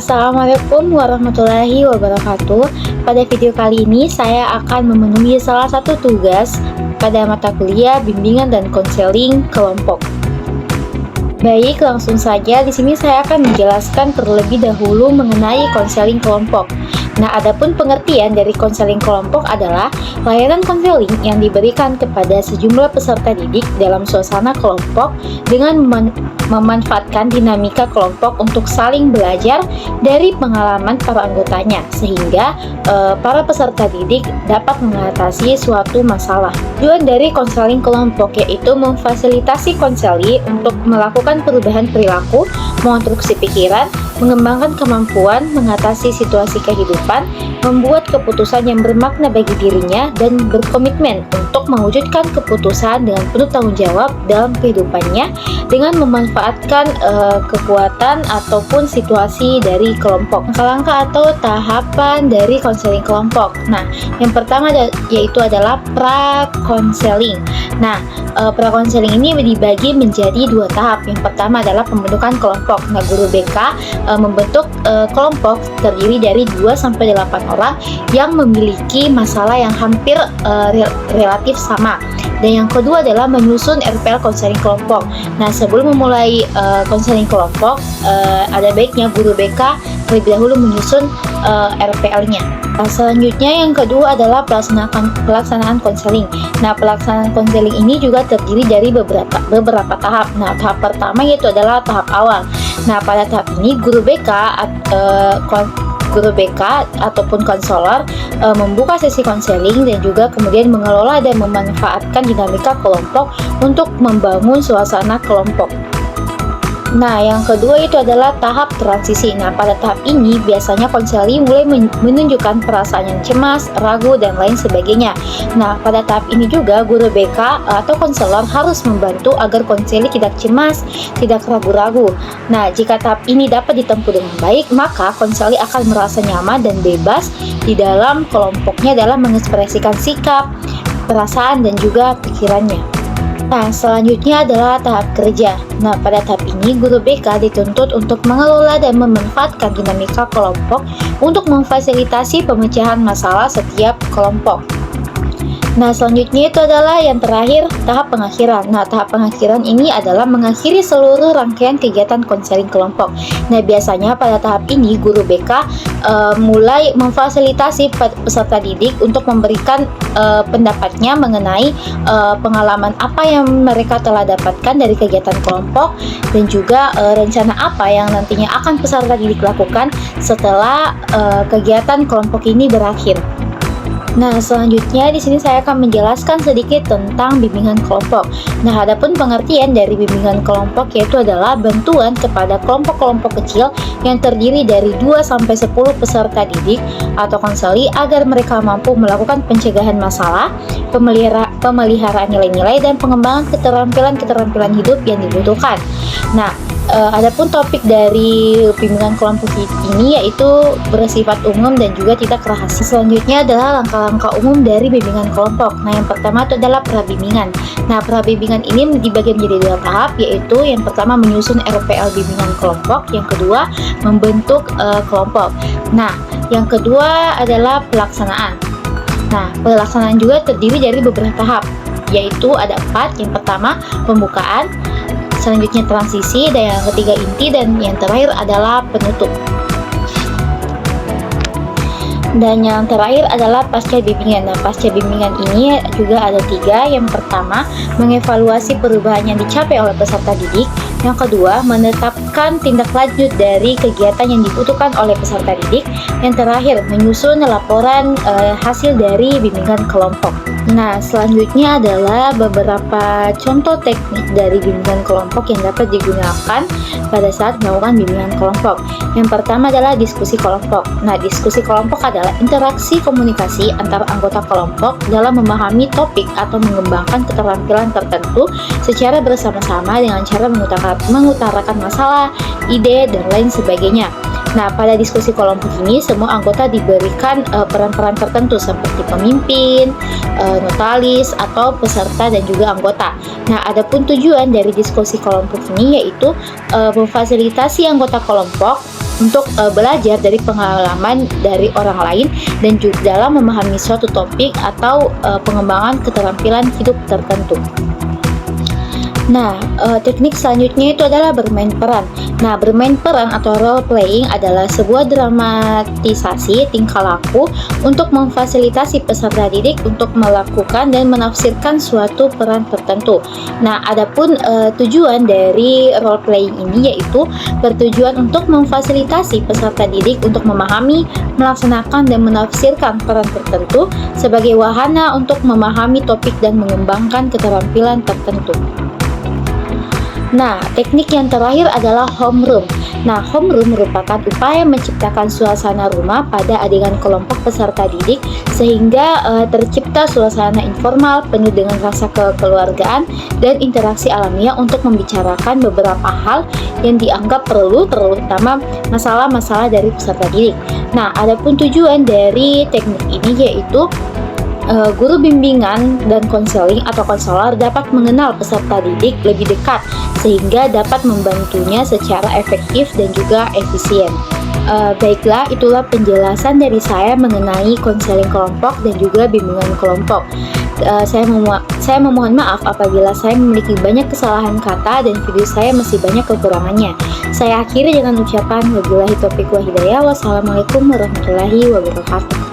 Assalamualaikum warahmatullahi wabarakatuh. Pada video kali ini saya akan memenuhi salah satu tugas pada mata kuliah bimbingan dan konseling kelompok. Baik, langsung saja di sini saya akan menjelaskan terlebih dahulu mengenai konseling kelompok. Nah, adapun pengertian dari konseling kelompok adalah layanan konseling yang diberikan kepada sejumlah peserta didik dalam suasana kelompok dengan memanfaatkan dinamika kelompok untuk saling belajar dari pengalaman para anggotanya, sehingga para peserta didik dapat mengatasi suatu masalah. Tujuan dari konseling kelompok yaitu memfasilitasi konseli untuk melakukan perubahan perilaku, mengonstruksi pikiran, mengembangkan kemampuan mengatasi situasi kehidupan, membuat keputusan yang bermakna bagi dirinya, dan berkomitmen untuk mewujudkan keputusan dengan penuh tanggung jawab dalam kehidupannya dengan memanfaatkan kekuatan ataupun situasi dari kelompok. Langkah-langkah atau tahapan dari konseling kelompok. Nah, yang pertama yaitu adalah pra-konseling. Nah, pra-konseling ini dibagi menjadi dua tahap. Yang pertama adalah pembentukan kelompok. Nah, guru BK membentuk kelompok terdiri dari 2-8 orang yang memiliki masalah yang hampir relatif sama. Dan yang kedua adalah menyusun RPL konseling kelompok. Nah, sebelum memulai konseling kelompok, ada baiknya guru BK terlebih dahulu menyusun RPL-nya. Nah, selanjutnya yang kedua adalah pelaksanaan konseling. Nah, pelaksanaan konseling ini juga terdiri dari beberapa tahap. Nah, tahap pertama yaitu adalah tahap awal. Nah, pada tahap ini guru BK ataupun konselor membuka sesi konseling dan juga kemudian mengelola dan memanfaatkan dinamika kelompok untuk membangun suasana kelompok. Nah, yang kedua itu adalah tahap transisi. Nah, pada tahap ini biasanya konseli mulai menunjukkan perasaan yang cemas, ragu, dan lain sebagainya. Nah, pada tahap ini juga guru BK atau konselor harus membantu agar konseli tidak cemas, tidak ragu-ragu. Nah, jika tahap ini dapat ditempuh dengan baik, maka konseli akan merasa nyaman dan bebas di dalam kelompoknya dalam mengekspresikan sikap, perasaan, dan juga pikirannya. Nah, selanjutnya adalah tahap kerja. Nah, pada tahap ini guru BK dituntut untuk mengelola dan memanfaatkan dinamika kelompok untuk memfasilitasi pemecahan masalah setiap kelompok. Nah, selanjutnya itu adalah yang terakhir, tahap pengakhiran. Nah, tahap pengakhiran ini adalah mengakhiri seluruh rangkaian kegiatan konseling kelompok. Nah, biasanya pada tahap ini guru BK mulai memfasilitasi peserta didik untuk memberikan pendapatnya mengenai pengalaman apa yang mereka telah dapatkan dari kegiatan kelompok dan juga rencana apa yang nantinya akan peserta didik lakukan setelah kegiatan kelompok ini berakhir. Nah, selanjutnya di sini saya akan menjelaskan sedikit tentang bimbingan kelompok. Nah, adapun pengertian dari bimbingan kelompok yaitu adalah bantuan kepada kelompok-kelompok kecil yang terdiri dari 2-10 peserta didik atau konseli agar mereka mampu melakukan pencegahan masalah, pemeliharaan nilai-nilai, dan pengembangan keterampilan-keterampilan hidup yang dibutuhkan. Nah, adapun topik dari bimbingan kelompok ini yaitu bersifat umum dan juga tidak rahasia. Selanjutnya adalah langkah-langkah umum dari bimbingan kelompok. Nah, yang pertama itu adalah prabimbingan. Nah, prabimbingan ini dibagi menjadi dua tahap, yaitu yang pertama menyusun RPL bimbingan kelompok, yang kedua membentuk kelompok. Nah, yang kedua adalah pelaksanaan. Nah, pelaksanaan juga terdiri dari beberapa tahap, yaitu ada 4. Yang pertama pembukaan, selanjutnya transisi, dan yang ketiga inti, dan yang terakhir adalah penutup. Dan yang terakhir adalah pasca bimbingan. Nah, pasca bimbingan ini juga ada 3. Yang pertama, mengevaluasi perubahan yang dicapai oleh peserta didik. Yang kedua, menetapkan tindak lanjut dari kegiatan yang dibutuhkan oleh peserta didik. Yang terakhir, menyusun laporan hasil dari bimbingan kelompok. Nah, selanjutnya adalah beberapa contoh teknik dari bimbingan kelompok yang dapat digunakan pada saat melakukan bimbingan kelompok. Yang pertama adalah diskusi kelompok. Nah, diskusi kelompok adalah interaksi komunikasi antar anggota kelompok dalam memahami topik atau mengembangkan keterampilan tertentu secara bersama-sama dengan cara mengutarakan masalah, ide, dan lain sebagainya. Nah, pada diskusi kelompok ini semua anggota diberikan peran-peran tertentu seperti pemimpin, notalis, atau peserta dan juga anggota. Nah, adapun tujuan dari diskusi kelompok ini yaitu memfasilitasi anggota kelompok untuk belajar dari pengalaman dari orang lain dan juga dalam memahami suatu topik atau pengembangan keterampilan hidup tertentu. Nah, teknik selanjutnya itu adalah bermain peran. Nah, bermain peran atau role playing adalah sebuah dramatisasi tingkah laku untuk memfasilitasi peserta didik untuk melakukan dan menafsirkan suatu peran tertentu. Nah, adapun tujuan dari role playing ini yaitu bertujuan untuk memfasilitasi peserta didik untuk memahami, melaksanakan dan menafsirkan peran tertentu sebagai wahana untuk memahami topik dan mengembangkan keterampilan tertentu. Nah, teknik yang terakhir adalah homeroom. Nah, homeroom merupakan upaya menciptakan suasana rumah pada adegan kelompok peserta didik sehingga tercipta suasana informal penuh dengan rasa kekeluargaan dan interaksi alamiah untuk membicarakan beberapa hal yang dianggap perlu, terutama masalah-masalah dari peserta didik. Nah, adapun tujuan dari teknik ini yaitu guru bimbingan dan konseling atau konselor dapat mengenal peserta didik lebih dekat sehingga dapat membantunya secara efektif dan juga efisien. Baiklah, itulah penjelasan dari saya mengenai konseling kelompok dan juga bimbingan kelompok. Saya memohon maaf apabila saya memiliki banyak kesalahan kata dan video saya masih banyak kekurangannya. Saya akhiri dengan ucapan wabillahi taufiq wal hidayah. Wassalamualaikum warahmatullahi wabarakatuh.